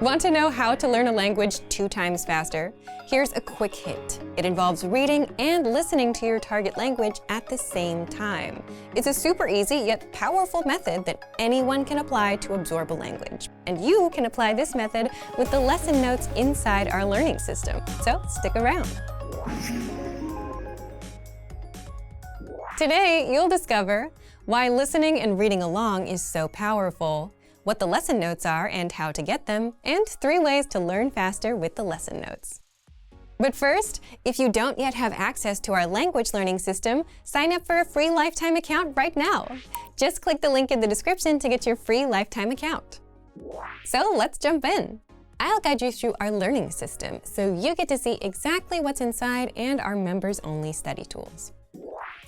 Want to know how to learn a language 2 times faster? Here's a quick hint. It involves reading and listening to your target language at the same time. It's a super easy yet powerful method that anyone can apply to absorb a language. And you can apply this method with the lesson notes inside our learning system. So stick around. Today, you'll discover why listening and reading along is so powerful, what the lesson notes are and how to get them, and 3 ways to learn faster with the lesson notes. But first, if you don't yet have access to our language learning system, sign up for a free lifetime account right now. Just click the link in the description to get your free lifetime account. So let's jump in. I'll guide you through our learning system so you get to see exactly what's inside and our members-only study tools.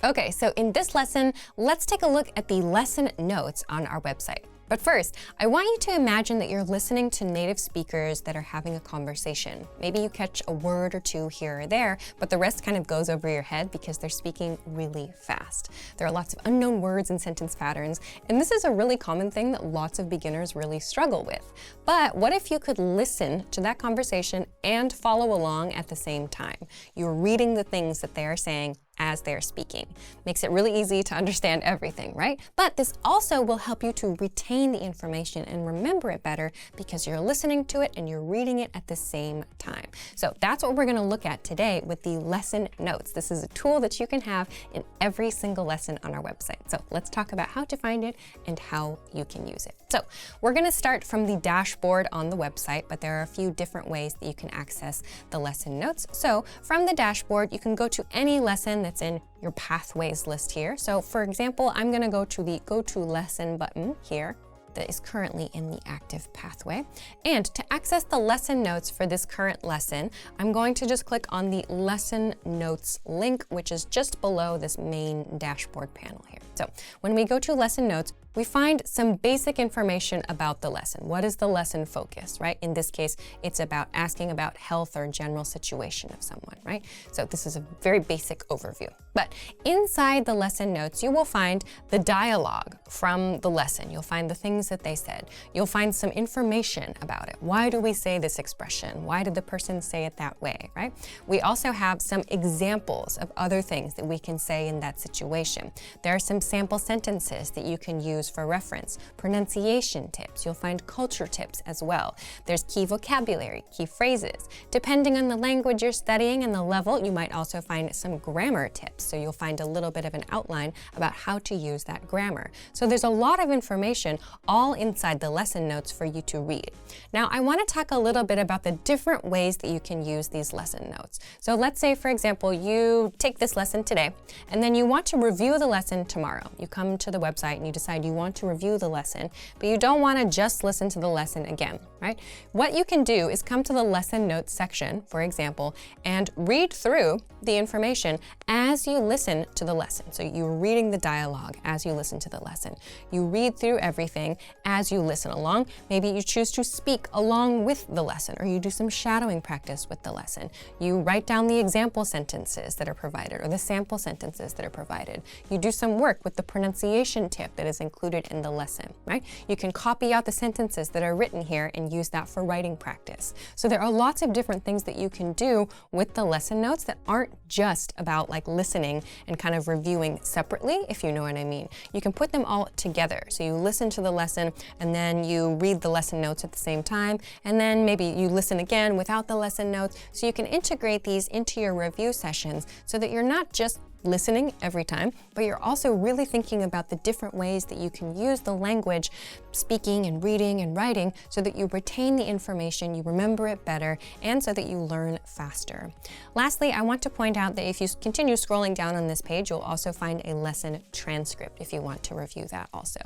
Okay, so in this lesson, let's take a look at the lesson notes on our website. But first, I want you to imagine that you're listening to native speakers that are having a conversation. Maybe you catch a word or 2 here or there, but the rest kind of goes over your head because they're speaking really fast. There are lots of unknown words and sentence patterns, and this is a really common thing that lots of beginners really struggle with. But what if you could listen to that conversation and follow along at the same time? You're reading the things that they are saying as they're speaking. Makes it really easy to understand everything, right? But this also will help you to retain the information and remember it better because you're listening to it and you're reading it at the same time. So that's what we're going to look at today with the lesson notes. This is a tool that you can have in every single lesson on our website. So let's talk about how to find it and how you can use it. So we're going to start from the dashboard on the website, but there are a few different ways that you can access the lesson notes. So from the dashboard, you can go to any lesson that's in your pathways list here. So for example, I'm going to go to the Go to Lesson button here that is currently in the active pathway. And to access the lesson notes for this current lesson, I'm going to just click on the lesson notes link, which is just below this main dashboard panel here. So when we go to lesson notes, we find some basic information about the lesson. What is the lesson focus, right? In this case, it's about asking about health or general situation of someone, right? So this is a very basic overview. But inside the lesson notes, you will find the dialogue from the lesson. You'll find the things that they said. You'll find some information about it. Why do we say this expression? Why did the person say it that way, right? We also have some examples of other things that we can say in that situation. There are some sample sentences that you can use for reference, pronunciation tips. You'll find culture tips as well. There's key vocabulary, key phrases. Depending on the language you're studying and the level, you might also find some grammar tips. So you'll find a little bit of an outline about how to use that grammar. So there's a lot of information all inside the lesson notes for you to read. Now, I want to talk a little bit about the different ways that you can use these lesson notes. So let's say, for example, you take this lesson today, and then you want to review the lesson tomorrow. You come to the website and you decide you want to review the lesson, but you don't want to just listen to the lesson again, right? What you can do is come to the lesson notes section, for example, and read through the information as you listen to the lesson. So you're reading the dialogue as you listen to the lesson. You read through everything as you listen along. Maybe you choose to speak along with the lesson, or you do some shadowing practice with the lesson. You write down the example sentences that are provided or the sample sentences that are provided. You do some work with the pronunciation tip that is included in the lesson, right? You can copy out the sentences that are written here and use that for writing practice. So there are lots of different things that you can do with the lesson notes that aren't just about like listening and kind of reviewing separately, if you know what I mean. You can put them all together. So you listen to the lesson and then you read the lesson notes at the same time, and then maybe you listen again without the lesson notes. So you can integrate these into your review sessions so that you're not just listening every time, but you're also really thinking about the different ways that you can use the language, speaking and reading and writing, so that you retain the information, you remember it better, and so that you learn faster. Lastly, I want to point out that if you continue scrolling down on this page, you'll also find a lesson transcript if you want to review that also.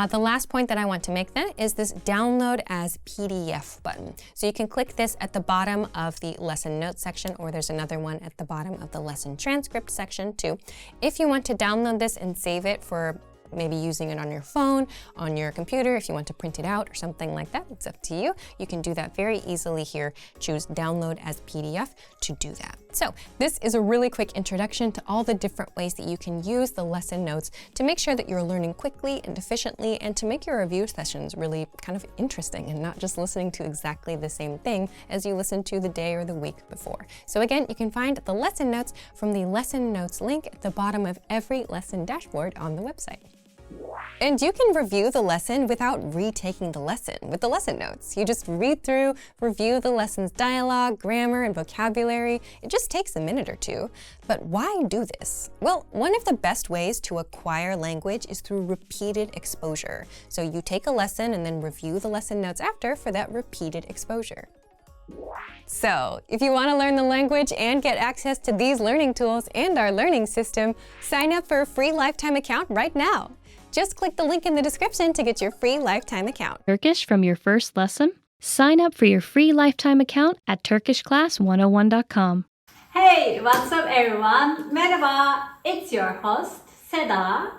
The last point that I want to make then is this download as PDF button. So you can click this at the bottom of the lesson notes section, or there's another one at the bottom of the lesson transcript section too. If you want to download this and save it for maybe using it on your phone, on your computer, if you want to print it out or something like that, it's up to you. You can do that very easily here. Choose download as PDF to do that. So this is a really quick introduction to all the different ways that you can use the lesson notes to make sure that you're learning quickly and efficiently, and to make your review sessions really kind of interesting and not just listening to exactly the same thing as you listened to the day or the week before. So again, you can find the lesson notes from the lesson notes link at the bottom of every lesson dashboard on the website. And you can review the lesson without retaking the lesson with the lesson notes. You just read through, review the lesson's dialogue, grammar, and vocabulary. It just takes a minute or two. But why do this? Well, one of the best ways to acquire language is through repeated exposure. So you take a lesson and then review the lesson notes after for that repeated exposure. So, if you want to learn the language and get access to these learning tools and our learning system, sign up for a free lifetime account right now. Just click the link in the description to get your free lifetime account. Turkish from your first lesson? Sign up for your free lifetime account at turkishclass101.com. Hey, what's up everyone? Merhaba, it's your host Seda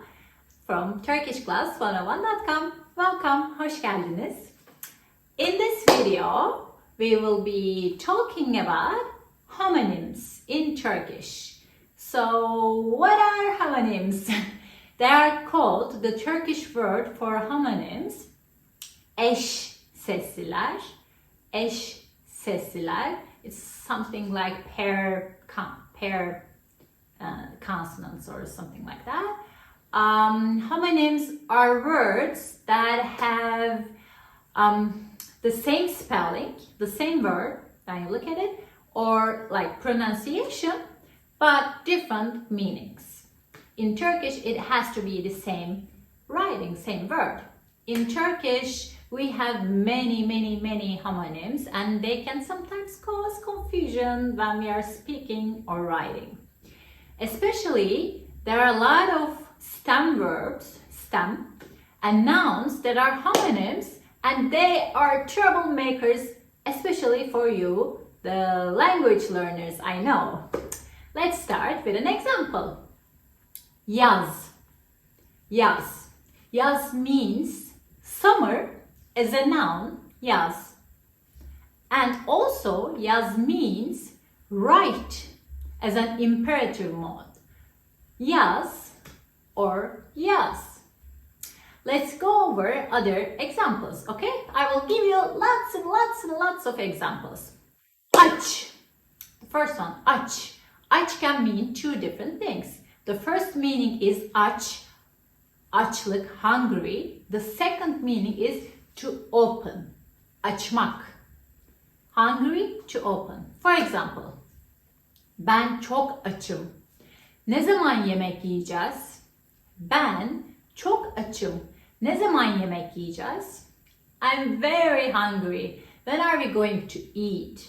from turkishclass101.com. Welcome, hoş geldiniz. In this video, we will be talking about homonyms in Turkish. So, what are homonyms? They are called, the Turkish word for homonyms, eş sesliler. Eş sesliler. It's something like pair consonants or something like that. Homonyms are words that have the same spelling, the same word when you look at it, or like pronunciation, but different meanings. In Turkish, it has to be the same writing, same word. In Turkish, we have many homonyms, and they can sometimes cause confusion when we are speaking or writing. Especially, there are a lot of stem verbs, and nouns that are homonyms, and they are troublemakers, especially for you, the language learners I know. Let's start with an example. Yaz. Yaz. Yaz means summer as a noun, yaz. And also yaz means write as an imperative mode. Yaz or yaz. Let's go over other examples, okay? I will give you lots of examples. Aç. The first one, aç. Aç can mean two different things. The first meaning is aç, açlık, hungry. The second meaning is to open, açmak. Hungry, to open. For example, ben çok açım. Ne zaman yemek yiyeceğiz? Ben çok açım. Ne zaman yemek yiyeceğiz? I'm very hungry. When are we going to eat?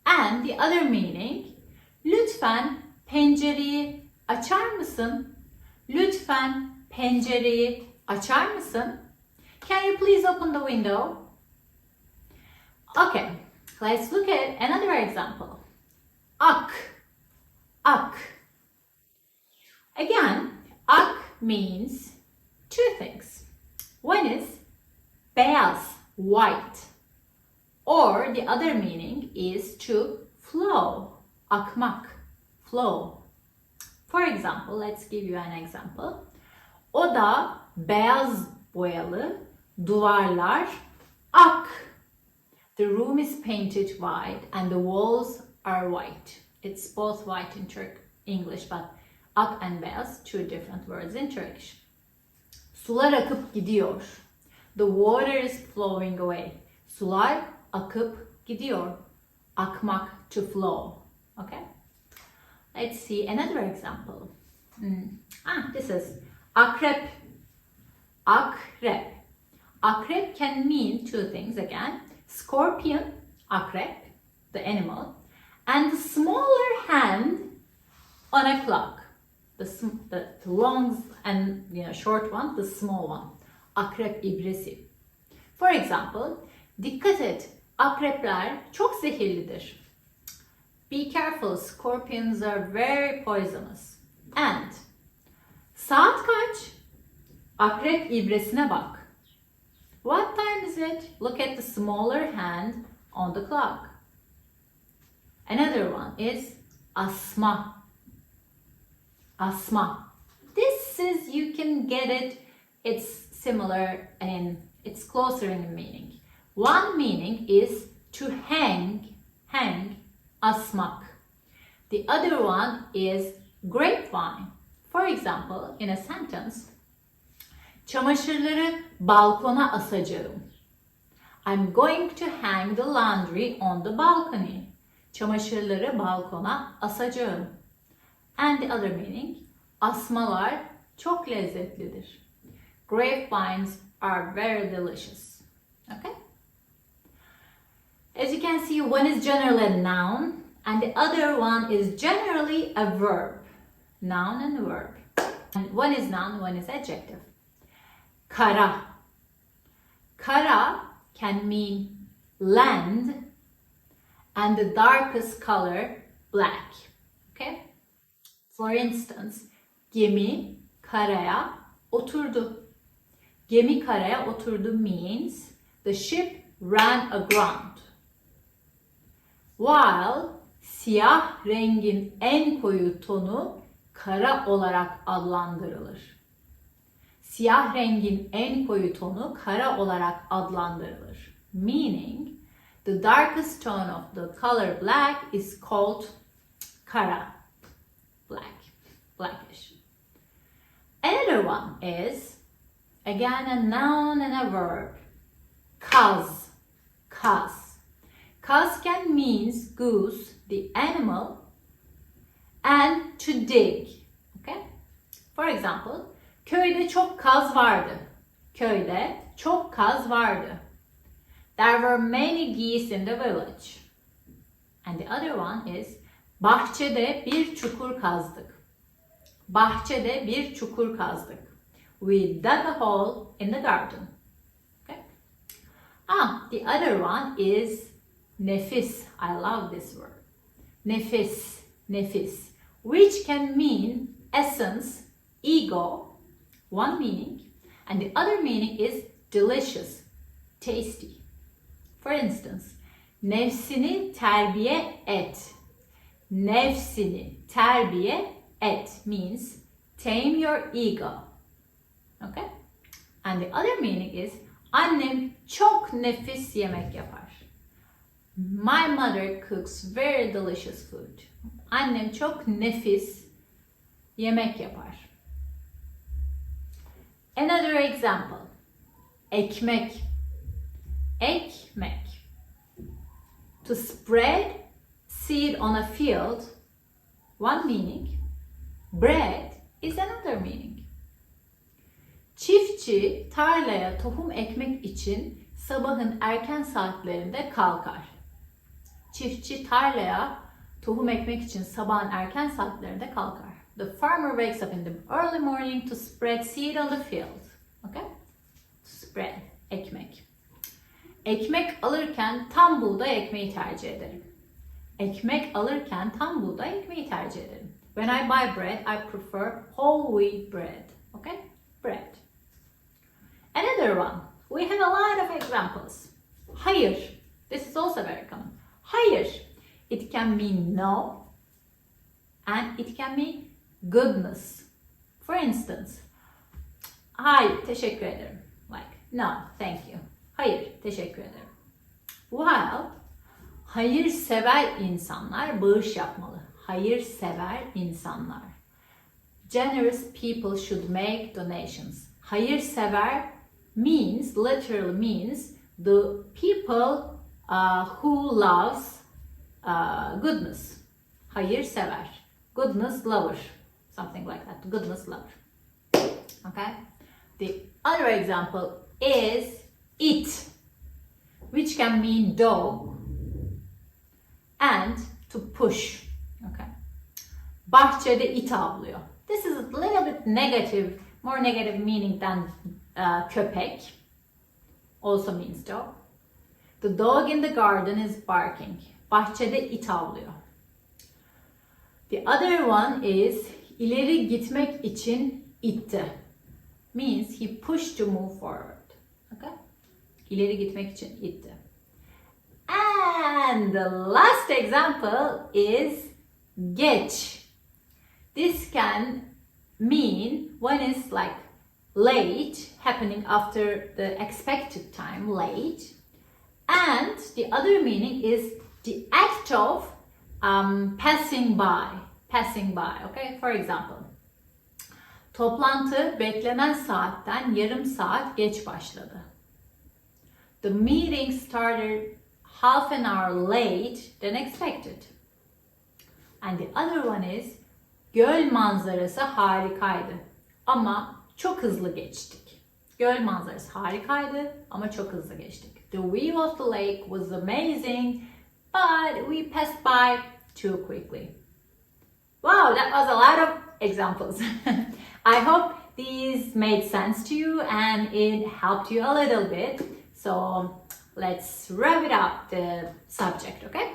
And the other meaning, lütfen pencereyi açar mısın? Lütfen pencereyi açar mısın? Can you please open the window? Okay, let's look at another example. Ak. Ak. Again, ak means two things. One is beyaz, white. Or the other meaning is to flow, akmak, flow. For example, let's give you an example. Oda beyaz boyalı, duvarlar ak. The room is painted white and the walls are white. It's both white in English, but ak and beyaz, two different words in Turkish. Sular akıp gidiyor. The water is flowing away. Sular akıp gidiyor. Akmak, to flow. Okay? Let's see another example. This is akrep. Akrep. Akrep can mean two things again. Scorpion, akrep, the animal, and the smaller hand on a clock. The long and short one, the small one. Akrep ibresi. For example, dikkat et, akrepler çok zehirlidir. Be careful, scorpions are very poisonous. And saat kaç? Akrep ibresine bak. What time is it? Look at the smaller hand on the clock. Another one is asma. Asma. This is, you can get it. It's similar and it's closer in meaning. One meaning is to hang, asmak. The other one is grapevine. For example, in a sentence, çamaşırları balkona asacağım. I'm going to hang the laundry on the balcony. Çamaşırları balkona asacağım. And the other meaning, asmalar çok lezzetlidir. Grapevines are very delicious. Okay? As you can see, one is generally a noun and the other one is generally a verb. Noun and verb. And one is noun, one is adjective. Kara. Kara can mean land and the darkest color black. Okay? For instance, gemi karaya oturdu. Gemi karaya oturdu means the ship ran aground. While siyah rengin en koyu tonu kara olarak adlandırılır. Siyah rengin en koyu tonu kara olarak adlandırılır. Meaning, the darkest tone of the color black is called kara. Black, blackish. Another one is, again, a noun and a verb. Kaz, kaz. Kaz can means goose, the animal, and to dig. Okay? For example, köyde çok kaz vardı. Köyde çok kaz vardı. There were many geese in the village. And the other one is, bahçede bir çukur kazdık. Bahçede bir çukur kazdık. We dug a hole in the garden. Okay? The other one is nefis. I love this word. Nefis, nefis, which can mean essence, ego, one meaning, and the other meaning is delicious, tasty. For instance, nefsini terbiye et. Nefsini terbiye et means tame your ego. Okay? And the other meaning is annem çok nefis yemek yapar. My mother cooks very delicious food. Annem çok nefis yemek yapar. Another example. Ekmek. Ekmek. To spread seed on a field, one meaning. Bread is another meaning. Çiftçi tarlaya tohum ekmek için sabahın erken saatlerinde kalkar. Çiftçi tarlaya tohum ekmek için sabahın erken saatlerinde kalkar. The farmer wakes up in the early morning to spread seed on the field. Okay? To spread, ekmek. Ekmek alırken tam buğday ekmeği tercih ederim. Ekmek alırken tam buğday ekmeği tercih ederim. When I buy bread, I prefer whole wheat bread. Okay? Bread. Another one. We have a lot of examples. Hayır. This is also very common. Hayır. It can mean no. And it can mean goodness. For instance, hayır, teşekkür ederim. Like, no, thank you. Hayır, teşekkür ederim. While, hayırsever insanlar bağış yapmalı. Hayırsever insanlar. Generous people should make donations. Hayırsever means, literally means, the people who loves goodness. Hayırsever. Goodness lover. Something like that. Goodness lover. Okay? The other example is it, which can mean dog, and to push. Okay? Bahçede it avlıyor. This is a little bit negative, more negative meaning than köpek. Also means dog. The dog in the garden is barking. Bahçede it avlıyor. The other one is ileri gitmek için itti. means he pushed to move forward. Okay? İleri gitmek için itti. And the last example is geç. This can mean when it's like late, happening after the expected time, late. And the other meaning is the act of passing by. Passing by, okay? For example, toplantı beklenen saatten yarım saat geç başladı. The meeting started half an hour late than expected. And the other one is göl manzarası harikaydı ama çok hızlı geçtik. Göl manzarası harikaydı ama çok hızlı geçtik. The view of the lake was amazing, but we passed by too quickly. Wow, that was a lot of examples. I hope these made sense to you and it helped you a little bit. So let's wrap it up, the subject, okay?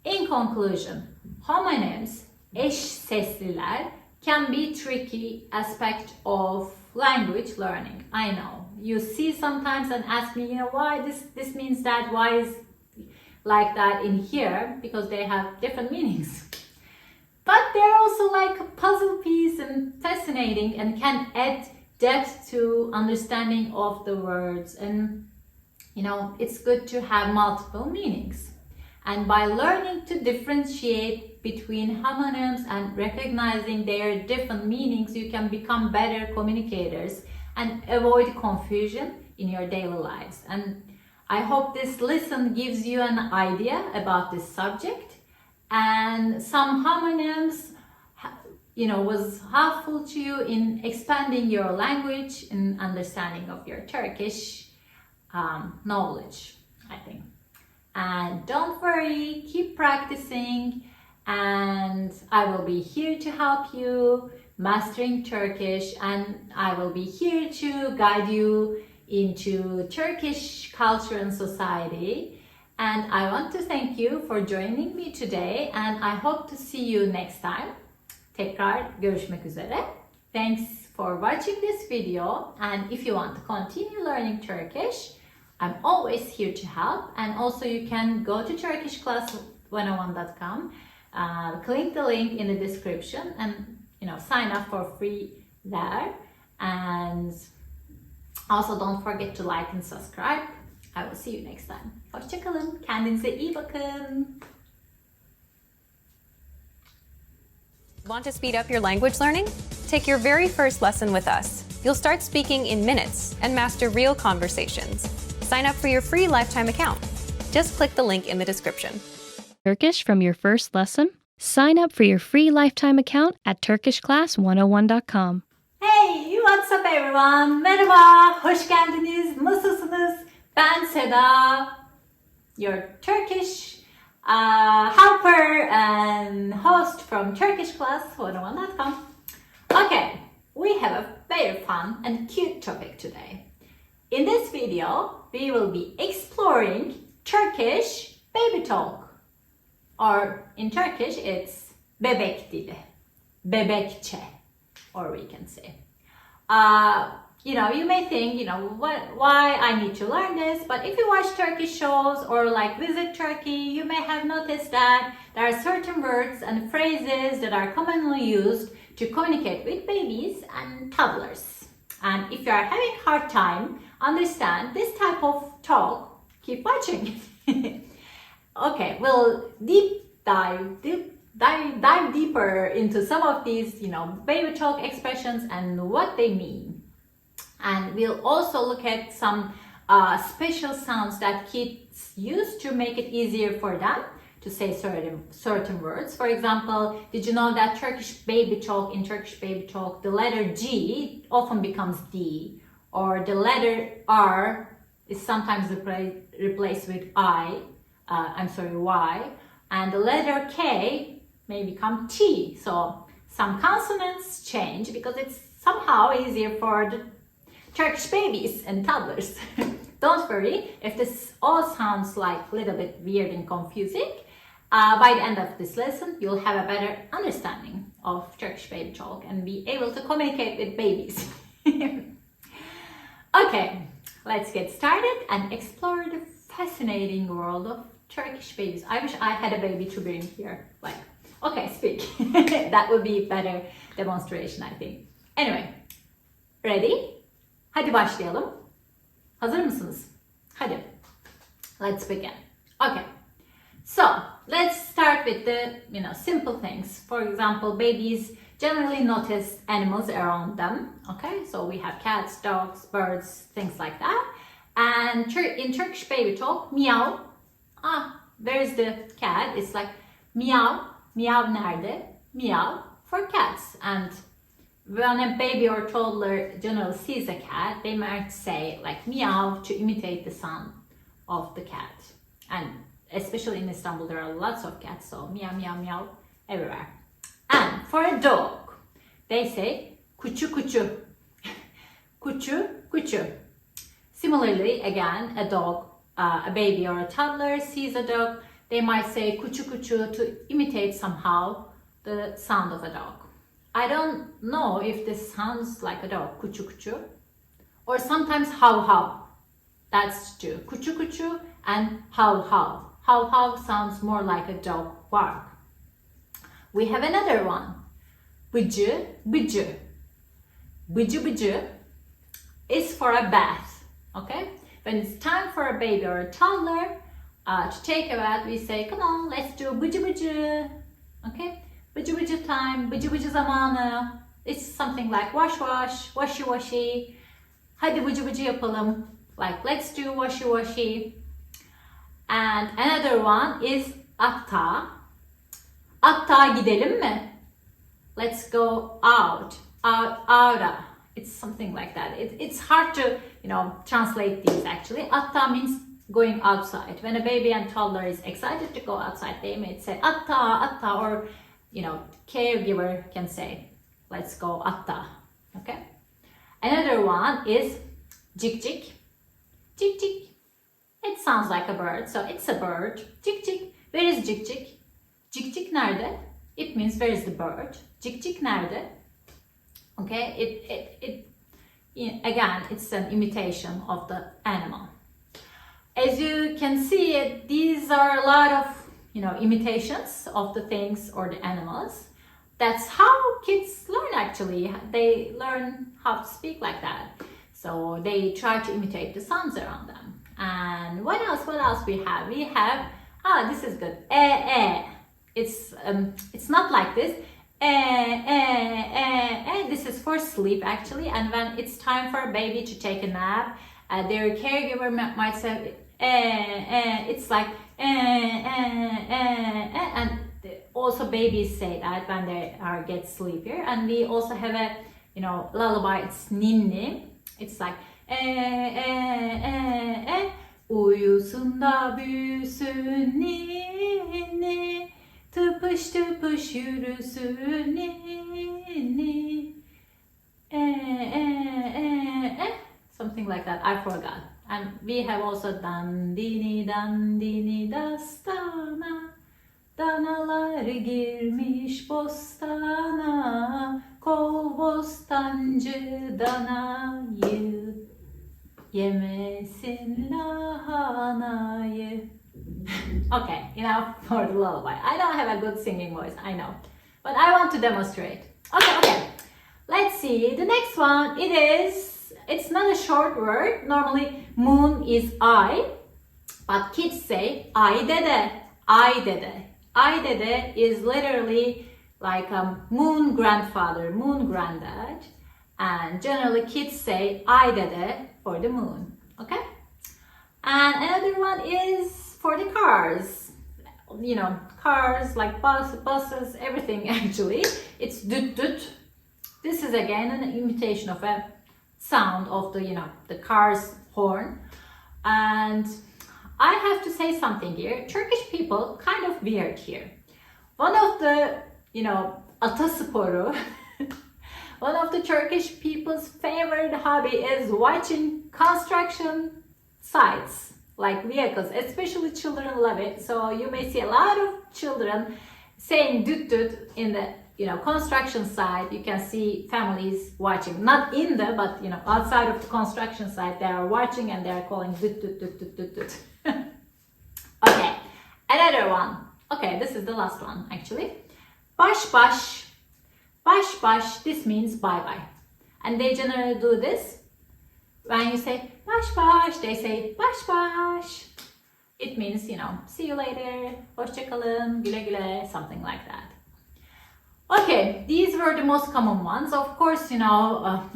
In conclusion, homonyms, eş sesliler, can be tricky aspect of language learning. I know. You see sometimes and ask me, why this means that, why is like that in here? Because they have different meanings. But they're also like a puzzle piece and fascinating and can add depth to understanding of the words. And it's good to have multiple meanings. And by learning to differentiate between homonyms and recognizing their different meanings, you can become better communicators and avoid confusion in your daily lives. And I hope this lesson gives you an idea about this subject. And some homonyms, was helpful to you in expanding your language and understanding of your Turkish knowledge, I think. And don't worry, keep practicing, and I will be here to help you mastering Turkish, and I will be here to guide you into Turkish culture and society. And I want to thank you for joining me today, and I hope to see you next time. Tekrar görüşmek üzere. Thanks for watching this video, and if you want to continue learning Turkish, I'm always here to help. And also you can go to turkishclass101.com, click the link in the description, and sign up for free there. And also don't forget to like and subscribe. I will see you next time. Hoşça kalın. Kendinize iyi bakın. Want to speed up your language learning? Take your very first lesson with us. You'll start speaking in minutes and master real conversations. Sign up for your free lifetime account. Just click the link in the description. Turkish from your first lesson? Sign up for your free lifetime account at turkishclass101.com. Hey, what's up everyone? Merhaba, hoş geldiniz. Nasılsınız? Ben Seda, your Turkish helper and host from turkishclass101.com. Okay, we have a very fun and cute topic today. In this video, we will be exploring Turkish baby talk. Or in Turkish, it's bebek dili, bebekçe, or we can say. You may think, why I need to learn this, but if you watch Turkish shows or visit Turkey, you may have noticed that there are certain words and phrases that are commonly used to communicate with babies and toddlers. And if you are having a hard time understand this type of talk, keep watching. Okay, we'll dive deeper into some of these, baby talk expressions and what they mean. And we'll also look at some special sounds that kids use to make it easier for them to say certain words. For example, did you know that in Turkish baby talk, the letter G often becomes D, or the letter R is sometimes replaced with Y, and the letter K may become T. So some consonants change because it's somehow easier for the Turkish babies and toddlers. Don't worry if this all sounds like a little bit weird and confusing. By the end of this lesson, you'll have a better understanding of Turkish baby talk and be able to communicate with babies. Okay, let's get started and explore the fascinating world of Turkish babies. I wish I had a baby to bring here. Like, okay, speak. That would be better demonstration, I think. Anyway, ready? Hadi başlayalım. Hazır mısınız? Hadi. Let's begin. Okay. So, let's start with the, simple things. For example, babies generally notice animals around them. Okay, so we have cats, dogs, birds, things like that. And in Turkish baby talk, meow. There's the cat. It's like meow. Meow nerede? Meow for cats. And when a baby or toddler generally sees a cat, they might say like meow to imitate the sound of the cat. And especially in Istanbul, there are lots of cats, so meow, meow, meow everywhere. And for a dog, they say kuchu, kuchu. Kuchu, kuchu. Similarly, again, a dog, a baby or a toddler sees a dog, they might say kuchu, kuchu to imitate somehow the sound of a dog. I don't know if this sounds like a dog, kuchu, kuchu, or sometimes how, how. That's true. Kuchu, kuchu and how, how. How, how sounds more like a dog bark. We have another one. Bıcı, bıcı. Bıcı, bıcı is for a bath. Okay? When it's time for a baby or a toddler to take a bath, we say, come on, let's do bıcı, bıcı. Okay? Bıcı, bıcı time, bıcı, bıcı zamanı. It's something like wash, wash, washy, washy. Hadi bıcı, bıcı yapalım. Like, let's do washy, washy. And another one is hatta. Hatta gidelim mi? Let's go out. Outa. It's something like that. It's hard to, translate these actually. Hatta means going outside. When a baby and toddler is excited to go outside, they may say hatta, hatta, or, caregiver can say, let's go hatta. Okay? Another one is cik cik. Cik cik. It sounds like a bird, so it's a bird. Cik cik. Where is cik cik? Cik cik nerede? It means where is the bird? Cik cik nerede? Okay, again, it's an imitation of the animal. As you can see, these are a lot of, imitations of the things or the animals. That's how kids learn actually. They learn how to speak like that. So they try to imitate the sounds around them. And what else we have? We have, this is good. It's not like this. This is for sleep actually. And when it's time for a baby to take a nap, their caregiver might say, it's like, and also babies say that when they get sleepier. And we also have a, lullaby, it's ninni. It's like, uyusun da büyüsün ninni, tıpış tıpış yürüsün ninni, something like that. I forgot. And we have also dandini dandini dastana, danalar girmiş bostana, kov bostancı danayı, yemesin lahanayı. Okay, enough for the lullaby. I don't have a good singing voice, I know. But I want to demonstrate. Okay. Let's see. The next one, it's not a short word. Normally, moon is I. But kids say, ay dede, ay dede. Ay dede is literally like moon grandfather, moon granddad. And generally kids say ay dede for the moon. Okay? And another one is for the cars. Cars like buses, everything actually. It's dut dut. This is again an imitation of a sound of the car's horn. And I have to say something here. Turkish people kind of weird here. One of the, atasporu, one of the Turkish people's favorite hobby is watching construction sites, like vehicles, especially children love it. So you may see a lot of children saying dut dut in the construction site, you can see families watching, not in the, but outside of the construction site, they are watching and they are calling dut, dut, dut, dut, dut, dut. Okay, another one. Okay, this is the last one actually. Baş baş. Baş baş, this means bye bye. And they generally do this. When you say baş baş, they say baş baş. It means, see you later, hoşça kalın, güle güle, something like that. Okay, these were the most common ones. Of course,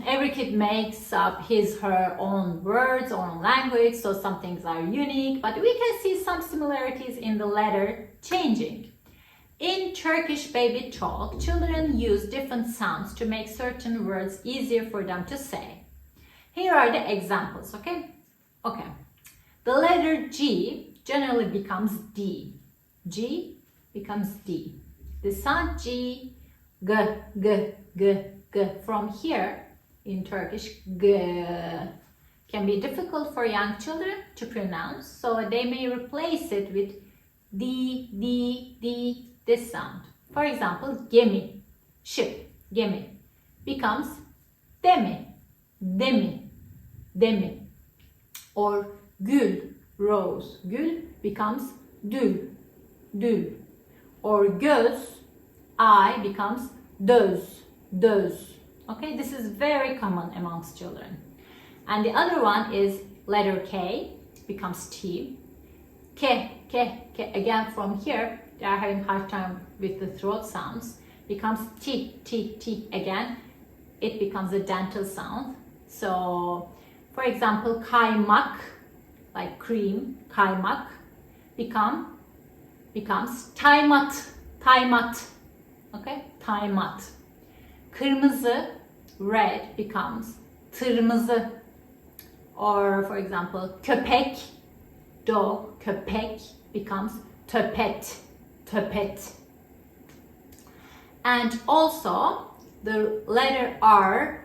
every kid makes up his, her own words, own language, so some things are unique, but we can see some similarities in the letter changing. In Turkish baby talk, children use different sounds to make certain words easier for them to say. Here are the examples, okay? Okay. The letter G generally becomes D. G becomes D. The sound G, G, G, G, G. From here, in Turkish, G can be difficult for young children to pronounce, so they may replace it with D, D, D, this sound. For example, gemi, ship, gemi, becomes demi, demi, demi. Or gül, rose, gül becomes dül, dül. Or göz, eye becomes döz, döz. Okay, this is very common amongst children. And the other one is letter K becomes T. Ke, ke, ke. Again, from here, they are having hard time with the throat sounds. Becomes T, T, T. Again, it becomes a dental sound. So, for example, kaymak, like cream, kaymak, becomes taymat, taymat. Okay, taymat. Kırmızı, red, becomes tırmızı. Or, for example, köpek, dog, köpek, becomes töpet, töpet. And also, the letter R,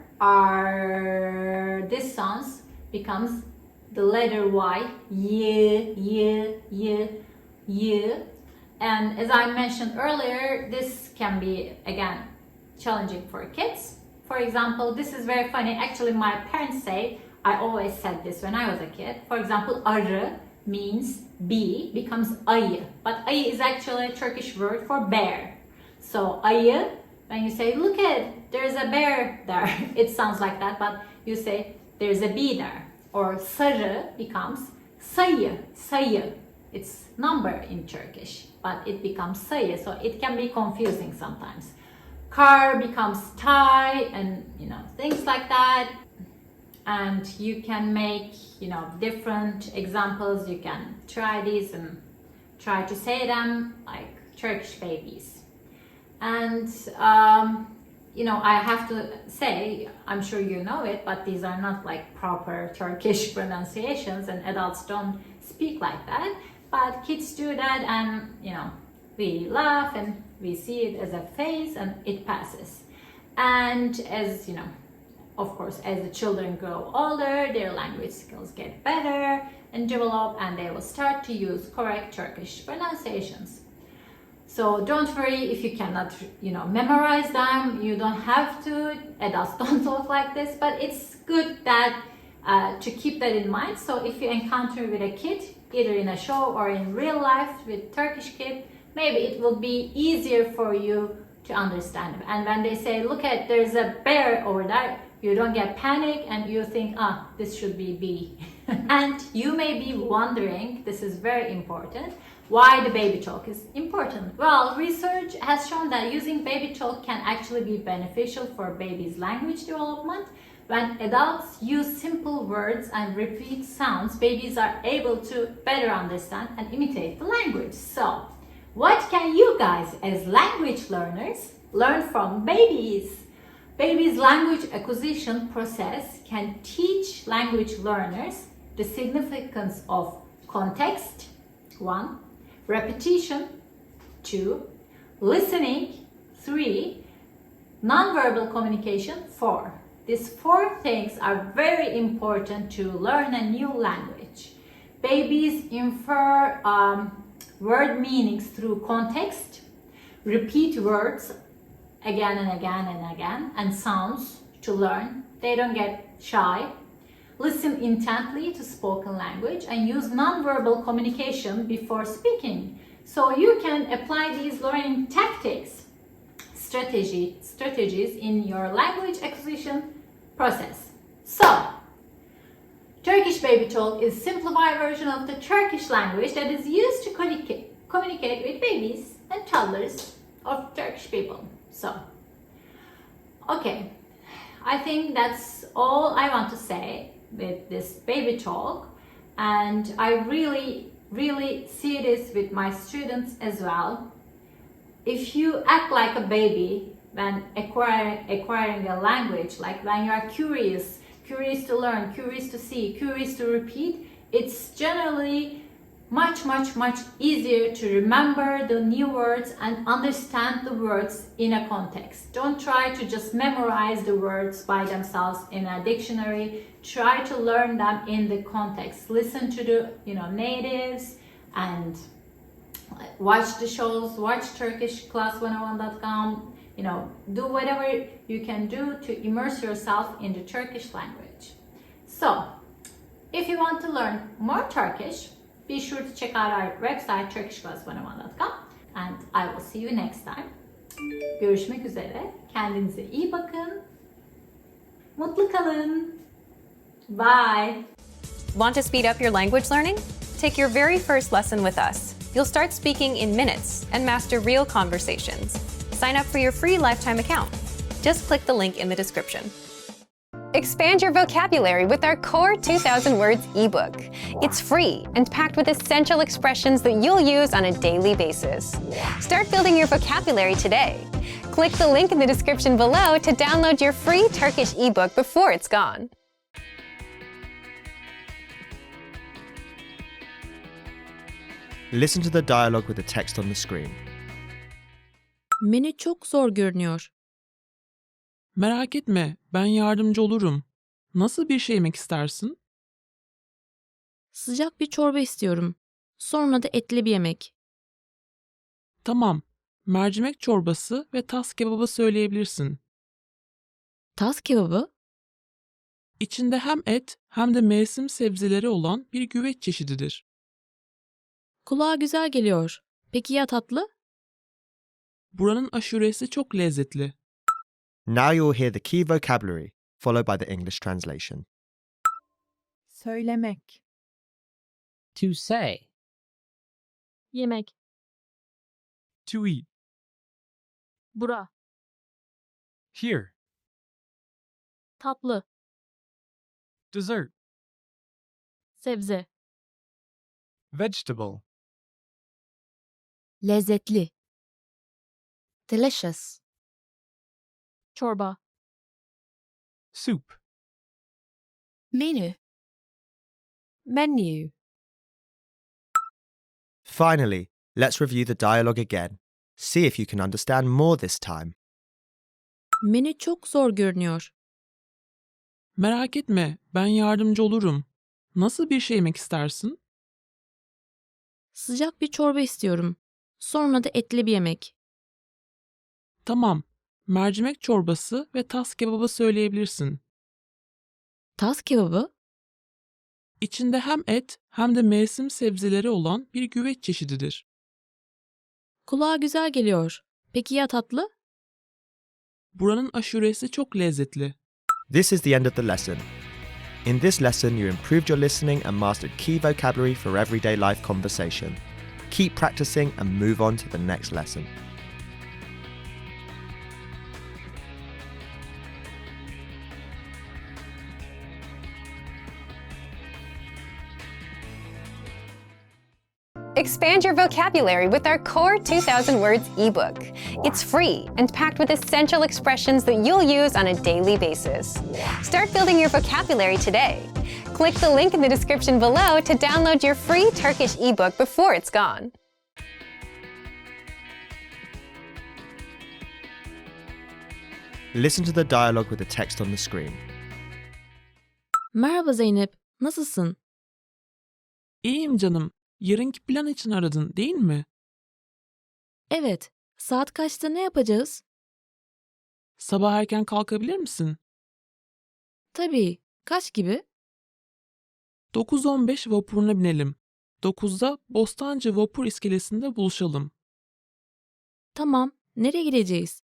this sounds becomes the letter Y, y, y, y, y. And as I mentioned earlier, this can be, again, challenging for kids. For example, this is very funny. Actually, my parents say, I always said this when I was a kid. For example, arı means bee, becomes ayı. But ayı is actually a Turkish word for bear. So ayı, when you say, look at, there's a bear there, it sounds like that, but you say, there's a bee there. Or sarı becomes sayı, sayı. It's number in Turkish, but it becomes sayı, so it can be confusing sometimes. Car becomes tie, and things like that. And you can make different examples. You can try these and try to say them like Turkish babies. And I have to say, I'm sure you know it, but these are not like proper Turkish pronunciations, and adults don't speak like that. But kids do that, and we laugh and we see it as a phase, and it passes. And as of course, as the children grow older, their language skills get better and develop, and they will start to use correct Turkish pronunciations. So don't worry if you cannot, memorize them. You don't have to. Adults don't talk like this, but it's good that to keep that in mind. So if you encounter with a kid, either in a show or in real life with Turkish kid, maybe it will be easier for you to understand them. And when they say, look at, there's a bear over there, you don't get panic and you think, this should be B. And you may be wondering, this is very important, why the baby talk is important. Well, research has shown that using baby talk can actually be beneficial for babies' language development. When adults use simple words and repeat sounds, babies are able to better understand and imitate the language. So, what can you guys as language learners learn from babies? Babies' language acquisition process can teach language learners the significance of context, 1, repetition, 2, listening, 3, nonverbal communication, 4. These 4 things are very important to learn a new language. Babies infer word meanings through context, repeat words again and again and again, and sounds to learn. They don't get shy. Listen intently to spoken language and use nonverbal communication before speaking. So you can apply these learning tactics, strategies in your language acquisition process. So, Turkish Baby Talk is a simplified version of the Turkish language that is used to communicate with babies and toddlers of Turkish people. So, okay, I think that's all I want to say with this baby talk, and I really see this with my students as well. If you act like a baby when acquiring a language, like when you are curious to learn, curious to see, curious to repeat, it's generally much easier to remember the new words and understand the words in a context. Don't try to just memorize the words by themselves in a dictionary. Try to learn them in the context. Listen to the natives and watch the shows, watch turkishclass101.com. Do whatever you can do to immerse yourself in the Turkish language. So, if you want to learn more Turkish, be sure to check out our website turkishclass101.com, and I will see you next time. Görüşmek üzere. Kendinize iyi bakın. Mutlu kalın. Bye. Want to speed up your language learning? Take your very first lesson with us. You'll start speaking in minutes and master real conversations. Sign up for your free lifetime account. Just click the link in the description. Expand your vocabulary with our Core 2000 Words ebook. It's free and packed with essential expressions that you'll use on a daily basis. Start building your vocabulary today. Click the link in the description below to download your free Turkish ebook before it's gone. Listen to the dialogue with the text on the screen. Menü çok zor görünüyor. Merak etme, ben yardımcı olurum. Nasıl bir şey yemek istersin? Sıcak bir çorba istiyorum. Sonra da etli bir yemek. Tamam, mercimek çorbası ve tas kebabı söyleyebilirsin. Tas kebabı? İçinde hem et hem de mevsim sebzeleri olan bir güveç çeşididir. Kulağa güzel geliyor. Peki ya tatlı? Buranın aşuresi çok lezzetli. Now you'll hear the key vocabulary, followed by the English translation. Söylemek. To say. Yemek. To eat. Bura. Here. Tatlı. Dessert. Sebze. Vegetable. Lezzetli. Delicious. Çorba. Soup. Menü. Menu. Finally, let's review the dialogue again. See if you can understand more this time. Menü çok zor görünüyor. Merak etme, ben yardımcı olurum. Nasıl bir şey yemek istersin? Sıcak bir çorba istiyorum. Sonra da etli bir yemek. Tamam, mercimek çorbası ve tas kebabı söyleyebilirsin. Tas kebabı? İçinde hem et hem de mevsim sebzeleri olan bir güveç çeşididir. Kulağa güzel geliyor. Peki ya tatlı? Buranın aşuresi çok lezzetli. This is the end of the lesson. In this lesson, you improved your listening and mastered key vocabulary for everyday life conversation. Keep practicing and move on to the next lesson. Expand your vocabulary with our Core 2000 Words ebook. It's free and packed with essential expressions that you'll use on a daily basis. Start building your vocabulary today. Click the link in the description below to download your free Turkish ebook before it's gone. Listen to the dialogue with the text on the screen. Merhaba Zeynep. Nasılsın? İyiyim canım. Yarınki plan için aradın, değil mi? Evet. Saat kaçta ne yapacağız? Sabah erken kalkabilir misin? Tabii. Kaç gibi? 9:15 vapuruna binelim. 9'da Bostancı Vapur İskelesi'nde buluşalım. Tamam. Nereye gideceğiz?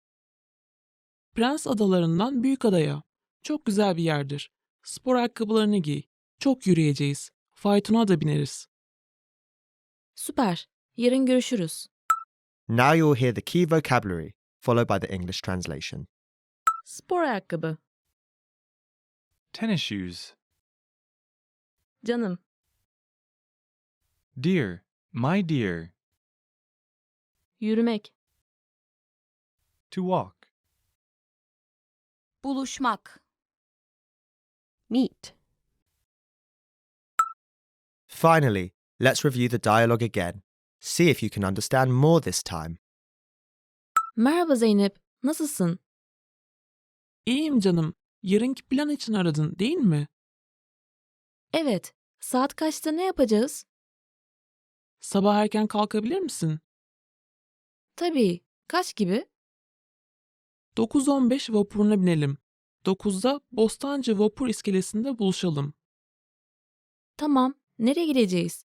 Prens Adalarından Büyükada'ya. Çok güzel bir yerdir. Spor ayakkabılarını giy. Çok yürüyeceğiz. Faytona da bineriz. Süper. Yarın görüşürüz. Now you'll hear the key vocabulary, followed by the English translation. Spor ayakkabı. Tennis shoes. Canım. Dear, my dear. Yürümek. To walk. Buluşmak. Meet. Finally, let's review the dialogue again. See if you can understand more this time. Merhaba Zeynep. Nasılsın? İyiyim canım. Yarınki plan için aradın, değil mi? Evet. Saat kaçta ne yapacağız? Sabah erken kalkabilir misin? Tabii. Kaç gibi? 9:15 vapuruna binelim. 9'da Bostancı Vapur İskelesi'nde buluşalım. Tamam. Nereye gideceğiz?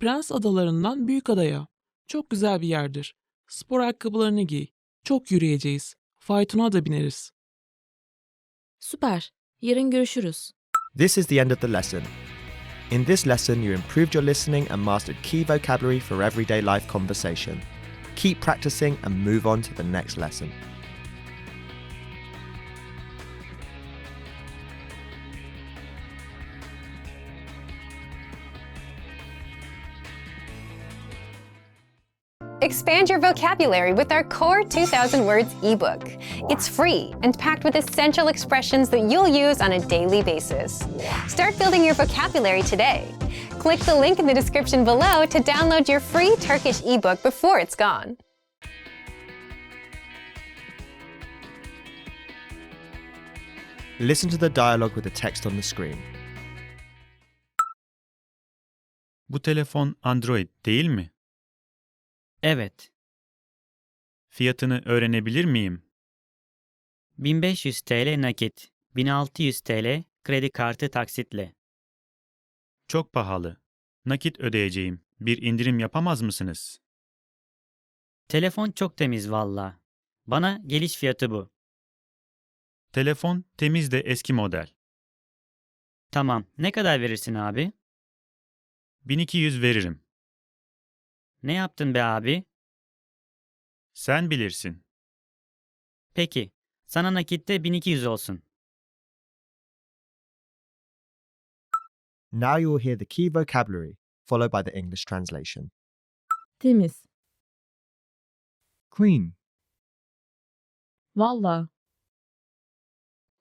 Prens Adalarından Büyükada'ya. Çok güzel bir yerdir. Spor ayakkabılarını giy. Çok yürüyeceğiz. Faytona da bineriz. Süper. Yarın görüşürüz. This is the end of the lesson. In this lesson, you improved your listening and mastered key vocabulary for everyday life conversation. Keep practicing and move on to the next lesson. Expand your vocabulary with our Core 2000 Words ebook. It's free and packed with essential expressions that you'll use on a daily basis. Start building your vocabulary today. Click the link in the description below to download your free Turkish ebook before it's gone. Listen to the dialogue with the text on the screen. Bu telefon Android değil mi? Evet. Fiyatını öğrenebilir miyim? 1500 TL nakit, 1600 TL kredi kartı taksitle. Çok pahalı. Nakit ödeyeceğim. Bir indirim yapamaz mısınız? Telefon çok temiz valla. Bana geliş fiyatı bu. Telefon temiz de eski model. Tamam, ne kadar verirsin abi? 1200 veririm. Ne yaptın be abi? Sen bilirsin. Peki, sana nakitte 1200 olsun. Now you will hear the key vocabulary, followed by the English translation. Temiz. Clean. Valla.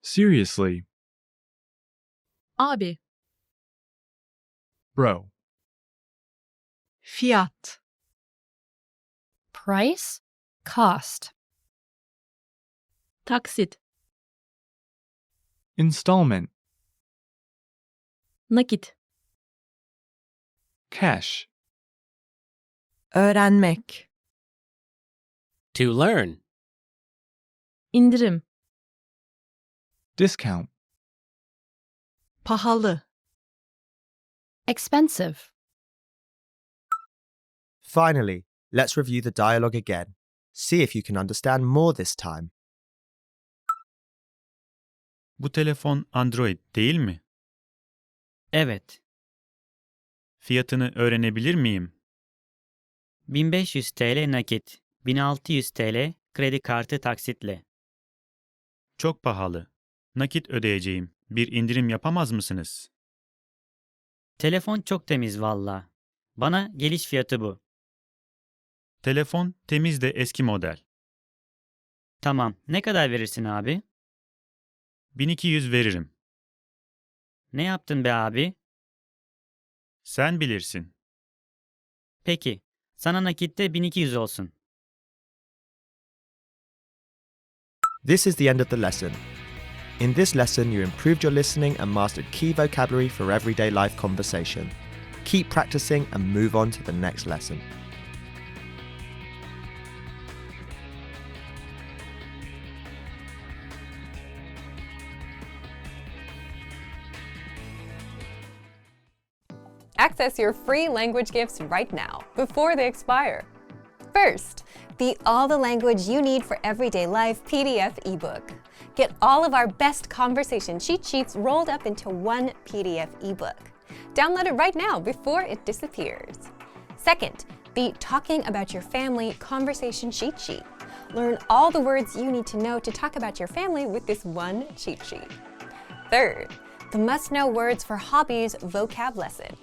Seriously. Abi. Bro. Fiyat. Price, cost. Taksit. Installment. Nakit. Cash. Öğrenmek. To learn. İndirim. Discount. Pahalı. Expensive. Finally, let's review the dialogue again. See if you can understand more this time. Bu telefon Android değil mi? Evet. Fiyatını öğrenebilir miyim? 1500 TL nakit, 1600 TL kredi kartı taksitle. Çok pahalı. Nakit ödeyeceğim. Bir indirim yapamaz mısınız? Telefon çok temiz valla. Bana geliş fiyatı bu. Telefon temiz de eski model. Tamam, ne kadar verirsin abi? 1200 veririm. Ne yaptın be abi? Sen bilirsin. Peki, sana nakitte 1200 olsun. This is the end of the lesson. In this lesson, you improved your listening and mastered key vocabulary for everyday life conversation. Keep practicing and move on to the next lesson. Access your free language gifts right now, before they expire. First, the All the Language You Need for Everyday Life PDF ebook. Get all of our best conversation cheat sheets rolled up into one PDF ebook. Download it right now before it disappears. Second, the Talking About Your Family conversation cheat sheet. Learn all the words you need to know to talk about your family with this one cheat sheet. Third, the Must-Know Words for Hobbies vocab lesson.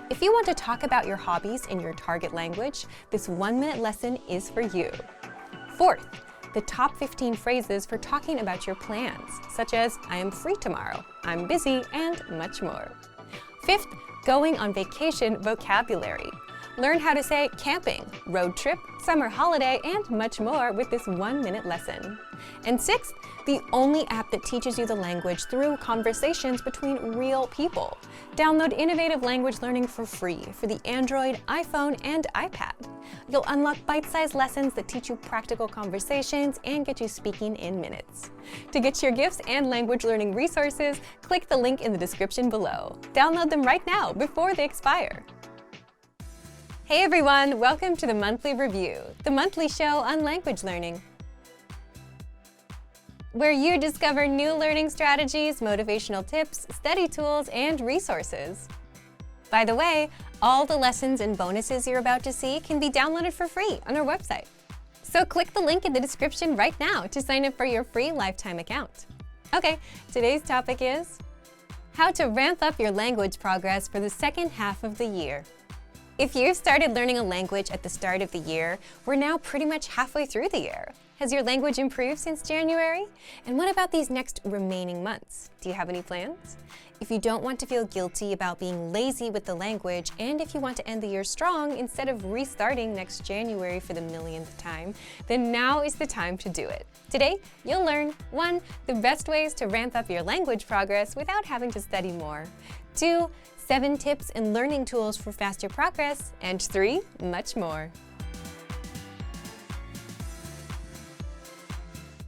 If you want to talk about your hobbies in your target language, this 1-minute lesson is for you. Fourth, the top 15 phrases for talking about your plans, such as I am free tomorrow, I'm busy, and much more. Fifth, going on vacation vocabulary. Learn how to say camping, road trip, summer holiday, and much more with this 1-minute lesson. And sixth, the only app that teaches you the language through conversations between real people. Download innovative language learning for free for the Android, iPhone, and iPad. You'll unlock bite-sized lessons that teach you practical conversations and get you speaking in minutes. To get your gifts and language learning resources, click the link in the description below. Download them right now before they expire. Hey everyone, welcome to the Monthly Review, the monthly show on language learning, where you discover new learning strategies, motivational tips, study tools, and resources. By the way, all the lessons and bonuses you're about to see can be downloaded for free on our website. So click the link in the description right now to sign up for your free lifetime account. Okay, today's topic is how to ramp up your language progress for the second half of the year. If you started learning a language at the start of the year, we're now pretty much halfway through the year. Has your language improved since January? And what about these next remaining months? Do you have any plans? If you don't want to feel guilty about being lazy with the language, and if you want to end the year strong instead of restarting next January for the millionth time, then now is the time to do it. Today, you'll learn 1. The best ways to ramp up your language progress without having to study more. 2. 7 tips and learning tools for faster progress, and 3, much more.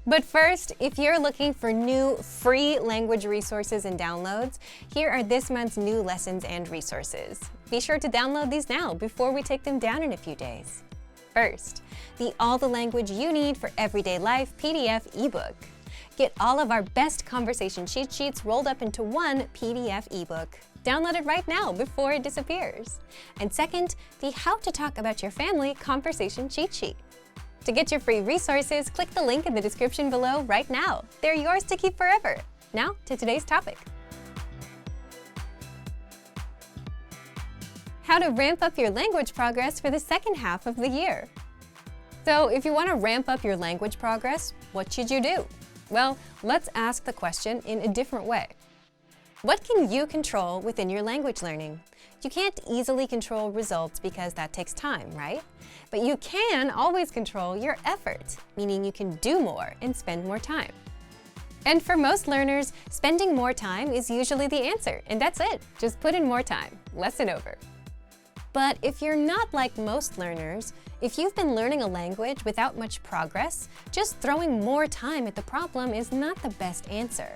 But first, if you're looking for new free language resources and downloads, here are this month's new lessons and resources. Be sure to download these now before we take them down in a few days. First, the All the Language You Need for Everyday Life PDF ebook. Get all of our best conversation cheat sheets rolled up into one PDF ebook. Download it right now before it disappears. And second, the How to Talk About Your Family conversation cheat sheet. To get your free resources, click the link in the description below right now. They're yours to keep forever. Now to today's topic. How to ramp up your language progress for the second half of the year. So if you want to ramp up your language progress, what should you do? Well, let's ask the question in a different way. What can you control within your language learning? You can't easily control results because that takes time, right? But you can always control your effort, meaning you can do more and spend more time. And for most learners, spending more time is usually the answer, and that's it. Just put in more time. Lesson over. But if you're not like most learners, if you've been learning a language without much progress, just throwing more time at the problem is not the best answer.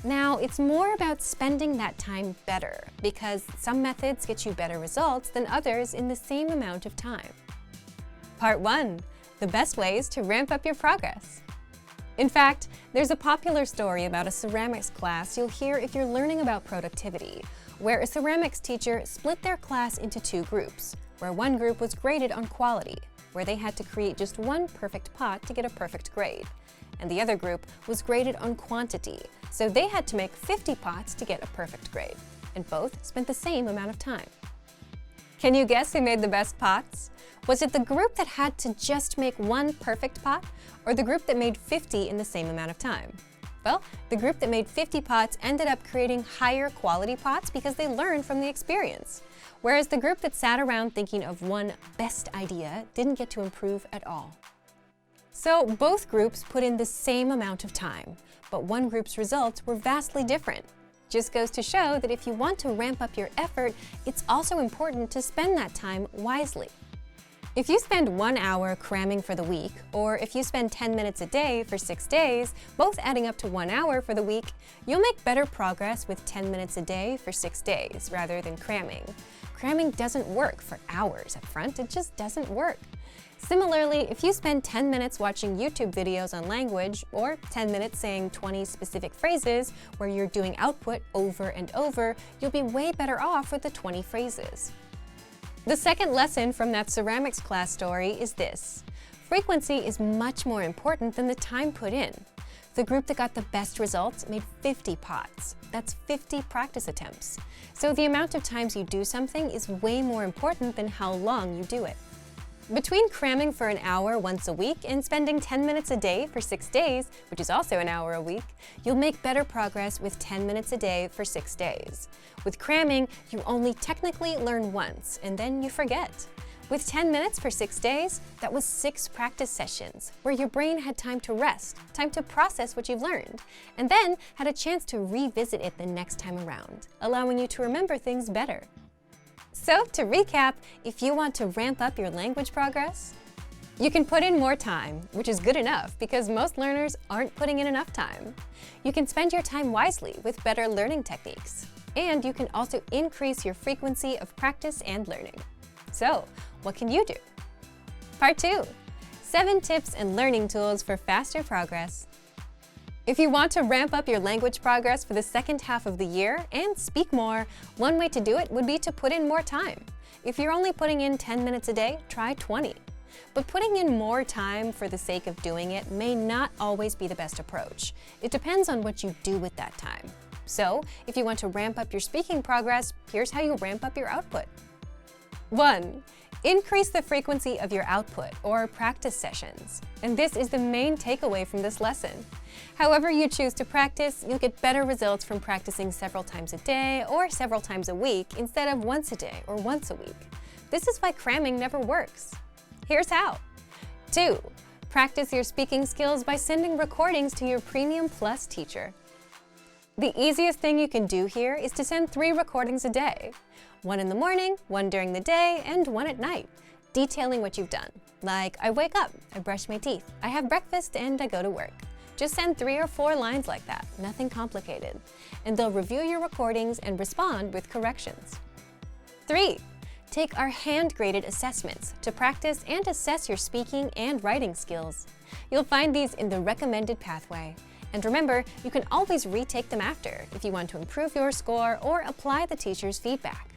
Now, it's more about spending that time better, because some methods get you better results than others in the same amount of time. Part 1. The best ways to ramp up your progress. In fact, there's a popular story about a ceramics class you'll hear if you're learning about productivity, where a ceramics teacher split their class into 2 groups, where one group was graded on quality, where they had to create just one perfect pot to get a perfect grade, and the other group was graded on quantity, so they had to make 50 pots to get a perfect grade, and both spent the same amount of time. Can you guess who made the best pots? Was it the group that had to just make one perfect pot, or the group that made 50 in the same amount of time? Well, the group that made 50 pots ended up creating higher quality pots because they learned from the experience, whereas the group that sat around thinking of one best idea didn't get to improve at all. So both groups put in the same amount of time, but one group's results were vastly different. Just goes to show that if you want to ramp up your effort, it's also important to spend that time wisely. If you spend 1 hour cramming for the week, or if you spend 10 minutes a day for 6 days, both adding up to 1 hour for the week, you'll make better progress with 10 minutes a day for 6 days rather than cramming. Cramming doesn't work for hours up front, it just doesn't work. Similarly, if you spend 10 minutes watching YouTube videos on language, or 10 minutes saying 20 specific phrases where you're doing output over and over, you'll be way better off with the 20 phrases. The second lesson from that ceramics class story is this: frequency is much more important than the time put in. The group that got the best results made 50 pots. That's 50 practice attempts. So the amount of times you do something is way more important than how long you do it. Between cramming for an hour once a week and spending 10 minutes a day for 6 days, which is also an hour a week, you'll make better progress with 10 minutes a day for 6 days. With cramming, you only technically learn once, and then you forget. With 10 minutes for 6 days, that was 6 practice sessions, where your brain had time to rest, time to process what you've learned, and then had a chance to revisit it the next time around, allowing you to remember things better. So, to recap, if you want to ramp up your language progress, you can put in more time, which is good enough because most learners aren't putting in enough time. You can spend your time wisely with better learning techniques, and you can also increase your frequency of practice and learning. So, what can you do? Part 2: 7 tips and learning tools for faster progress. If you want to ramp up your language progress for the second half of the year and speak more, one way to do it would be to put in more time. If you're only putting in 10 minutes a day, try 20. But putting in more time for the sake of doing it may not always be the best approach. It depends on what you do with that time. So, if you want to ramp up your speaking progress, here's how you ramp up your output. 1. Increase the frequency of your output, or practice sessions. And this is the main takeaway from this lesson. However you choose to practice, you'll get better results from practicing several times a day or several times a week instead of once a day or once a week. This is why cramming never works. Here's how. 2. Practice your speaking skills by sending recordings to your Premium Plus teacher. The easiest thing you can do here is to send 3 recordings a day. 1 in the morning, 1 during the day, and 1 at night, detailing what you've done. Like, I wake up, I brush my teeth, I have breakfast, and I go to work. Just send 3 or 4 lines like that, nothing complicated. And they'll review your recordings and respond with corrections. 3. Take our hand-graded assessments to practice and assess your speaking and writing skills. You'll find these in the recommended pathway. And remember, you can always retake them after if you want to improve your score or apply the teacher's feedback.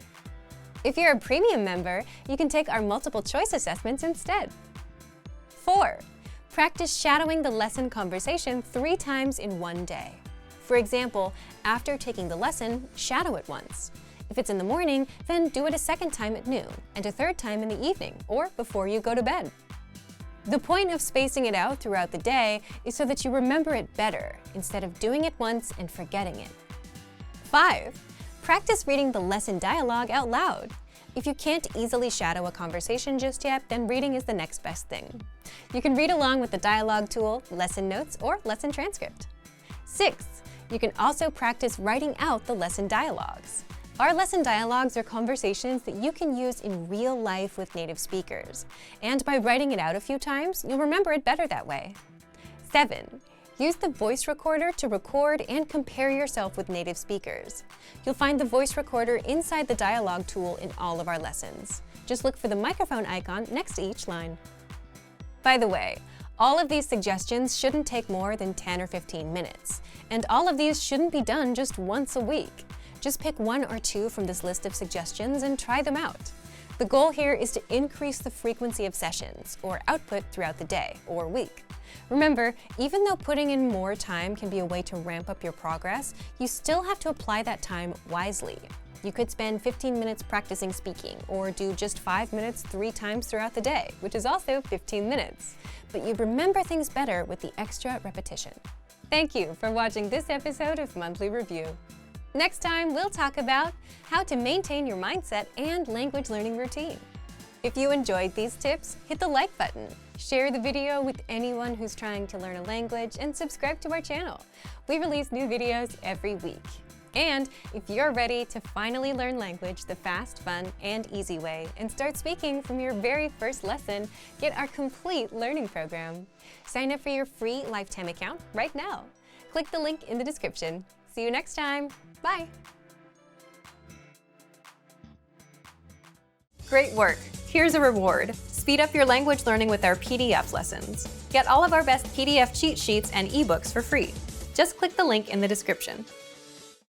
If you're a premium member, you can take our multiple choice assessments instead. 4. Practice shadowing the lesson conversation 3 times in one day. For example, after taking the lesson, shadow it once. If it's in the morning, then do it a second time at noon and a third time in the evening or before you go to bed. The point of spacing it out throughout the day is so that you remember it better instead of doing it once and forgetting it. 5. Practice reading the lesson dialogue out loud. If you can't easily shadow a conversation just yet, then reading is the next best thing. You can read along with the dialogue tool, lesson notes, or lesson transcript. 6. You can also practice writing out the lesson dialogues. Our lesson dialogues are conversations that you can use in real life with native speakers. And by writing it out a few times, you'll remember it better that way. 7. Use the voice recorder to record and compare yourself with native speakers. You'll find the voice recorder inside the dialogue tool in all of our lessons. Just look for the microphone icon next to each line. By the way, all of these suggestions shouldn't take more than 10 or 15 minutes, and all of these shouldn't be done just once a week. Just pick 1 or 2 from this list of suggestions and try them out. The goal here is to increase the frequency of sessions, or output throughout the day or week. Remember, even though putting in more time can be a way to ramp up your progress, you still have to apply that time wisely. You could spend 15 minutes practicing speaking, or do just 5 minutes 3 times throughout the day, which is also 15 minutes. But you remember things better with the extra repetition. Thank you for watching this episode of Monthly Review. Next time, we'll talk about how to maintain your mindset and language learning routine. If you enjoyed these tips, hit the like button, share the video with anyone who's trying to learn a language, and subscribe to our channel. We release new videos every week. And if you're ready to finally learn language the fast, fun, and easy way and start speaking from your very first lesson, get our complete learning program. Sign up for your free lifetime account right now. Click the link in the description. See you next time. Bye. Great work. Here's a reward. Speed up your language learning with our PDF lessons. Get all of our best PDF cheat sheets and ebooks for free. Just click the link in the description.